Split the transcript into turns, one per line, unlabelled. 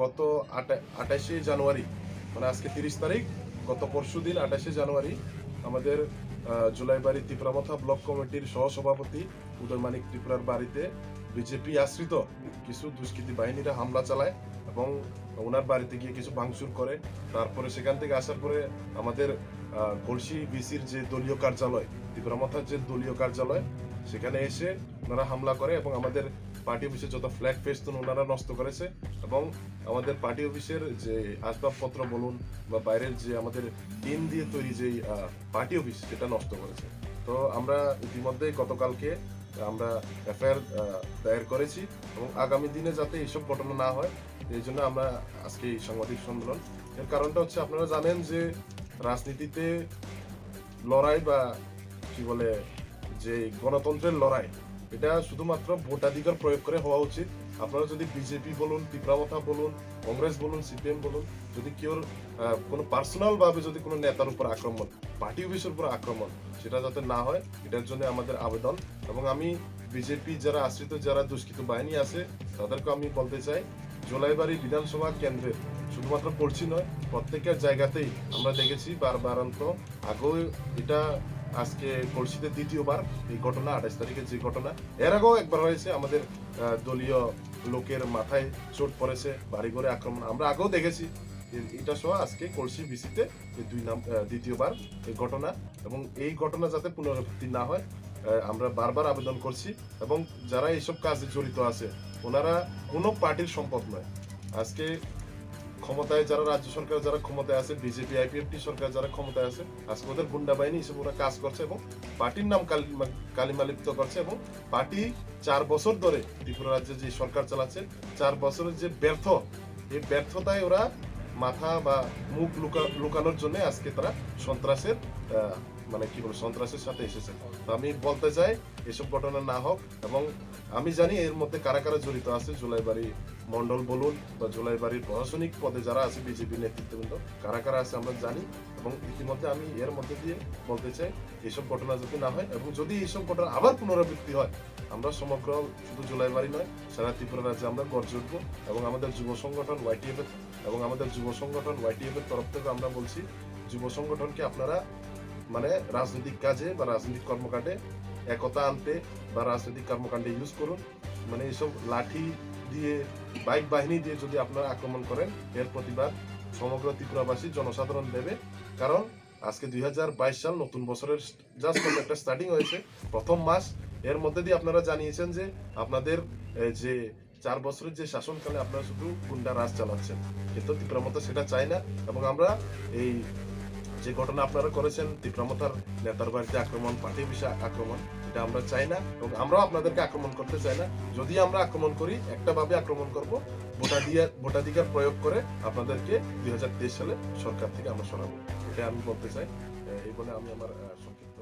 গত 28শে জানুয়ারি, মানে আজকে 30 তারিখ, গত পরশুদিন 28শে জানুয়ারি আমাদের জুলাইবাড়ি ত্রিপুরামথা ব্লক কমিটির সহসভাপতি উদয় মানিক ত্রিপুরার বাড়িতে বিজেপি আশ্রিত কিছু দুষ্কৃতী বাহিনীরা হামলা চালায় এবং ওনার বাড়িতে গিয়ে কিছু ভাঙচুর করে। তারপরে সেখান থেকে আসার পরে আমাদের গলসি বিসির যে দলীয় কার্যালয়, ত্রিপুরামথার যে দলীয় কার্যালয়, সেখানে এসে ওনারা হামলা করে এবং আমাদের পার্টি অফিসে যত ফ্ল্যাগ ফেস্টুন ওনারা নষ্ট করেছে এবং আমাদের পার্টি অফিসের যে আসবাবপত্র বলুন বা বাইরের যে আমাদের টিন দিয়ে তৈরি যে পার্টি অফিস, সেটা নষ্ট করেছে। তো আমরা ইতিমধ্যে গতকালকে আমরা এফআইআর দায়ের করেছি এবং আগামী দিনে যাতে এইসব ঘটনা না হয় এই জন্য আমরা আজকে এই সাংবাদিক সম্মেলন। এর কারণটা হচ্ছে, আপনারা জানেন যে রাজনীতিতে লড়াই বা কি বলে যে গণতন্ত্রের লড়াই, এটা শুধুমাত্র ভোটাধিকার প্রয়োগ করে হওয়া উচিত। আপনারা যদি বিজেপি বলুন, ত্রিপুরামথা বলুন, কংগ্রেস বলুন, সিপিএম বলুন, যদি কেউ কোনো পার্সোনাল ভাবে যদি কোনো নেতার উপর আক্রমণ, পার্টি অফিসের উপর আক্রমণ, সেটা যাতে না হয়, এটার জন্য আমাদের আবেদন। এবং আমি বিজেপি যারা আশ্রিত যারা দুষ্কৃত বাহিনী আছে তাদেরকে আমি বলতে চাই, জোলাইবাড়ি বিধানসভা কেন্দ্রের শুধুমাত্র পড়ছি নয়, প্রত্যেকের জায়গাতেই আমরা দেখেছি বারবারান্ত আগেও এটা, আজকে কলসিতে দ্বিতীয়বার এই ঘটনা, 28 তারিখে যে ঘটনা, এর আগেও একবার হয়েছে, আমাদের দলীয় লোকের মাথায় চোট পড়েছে, বাড়িঘরে আক্রমণ আমরা আগেও দেখেছি। এটা সহ আজকে কলসি বিসিতে দ্বিতীয়বার এই ঘটনা, এবং এই ঘটনা যাতে পুনরাবৃত্তি না হয় আমরা বারবার আবেদন করছি। এবং যারা এইসব কাজে জড়িত আছে ওনারা কোনো পার্টির সম্পদ নয়। আজকে ক্ষমতায় যারা রাজ্য সরকার যারা ক্ষমতায় আছে, বিজেপি আইপিএফটি সরকার যারা ক্ষমতায় আছে, আজকে ওদের গুন্ডা বাহিনী হিসেবে ওরা কাজ করছে এবং পার্টির নাম কালিমালিপ্ত করছে। এবং পার্টি 4 বছর ধরে ত্রিপুরা রাজ্যে যে সরকার চালাচ্ছে, 4 বছরের যে এই ব্যর্থতায় ওরা মাথা বা মুখ লুকানোর জন্য আজকে তারা সন্ত্রাসের মানে কি বলে সন্ত্রাসের সাথে এসেছে। তো আমি বলতে চাই এসব ঘটনা না হোক। এবং আমি জানি এর মধ্যে কারা কারা জড়িত আছে, জুলাইবাড়ি মন্ডল বলুন বা জুলাইবাড়ির প্রশাসনিক পদে যারা আছে, বিজেপি নেতৃত্ববৃন্দ কারা কারা আছে আমরা জানি। এবং ইতিমধ্যে আমি এর মধ্যে দিয়ে বলতে চাই এইসব ঘটনা যদি না হয়, এবং যদি এইসব ঘটনা আবার পুনরাবৃত্তি হয়, আমরা সমগ্র শুধু জুলাইবাড়ি নয়, সারা ত্রিপুরা রাজ্যে আমরা গর্জে উঠবো। এবং আমাদের যুব সংগঠন ওয়াইটিএফ এর তরফ থেকে আমরা বলছি, যুব সংগঠনকে আপনারা মানে রাজনৈতিক কাজে বা রাজনৈতিক কর্মকাণ্ডে একতা আনতে বা রাজনৈতিক কর্মকাণ্ডে ইউজ করুন। মানে এইসব লাঠি দিয়ে, বাইক বাহিনী দিয়ে যদি আপনারা আক্রমণ করেন, এর প্রতিবাদ সমগ্র ত্রিপুরাবাসী জনসাধারণ দেবে। কারণ আজকে 2022 সাল, নতুন বছরের জাস্ট একটা স্টার্টিং হয়েছে, প্রথম মাস। এর মধ্যে দিয়ে আপনারা জানিয়েছেন যে আপনাদের যে 4 বছরের যে শাসনকালে আপনারা শুধু গুন্ডা রাজ চালাচ্ছেন, কিন্তু ত্রিপুরামথা সেটা চায় না। এবং আমরা এই যে ঘটনা আপনারা করেছেন, ত্রিপুরামথার নেতার বাড়িতে আক্রমণ, পার্টি অফিসে আক্রমণ, এটা আমরা চাই না এবং আমরাও আপনাদেরকে আক্রমণ করতে চাই না। যদি আমরা আক্রমণ করি, একটা ভাবে আক্রমণ করব, ভোটাধিকার প্রয়োগ করে আপনাদেরকে 2023 সালে সরকার থেকে আমরা সরাবো। এটা আমি বলতে চাই। এই বলে আমি আমার সংক্ষিপ্ত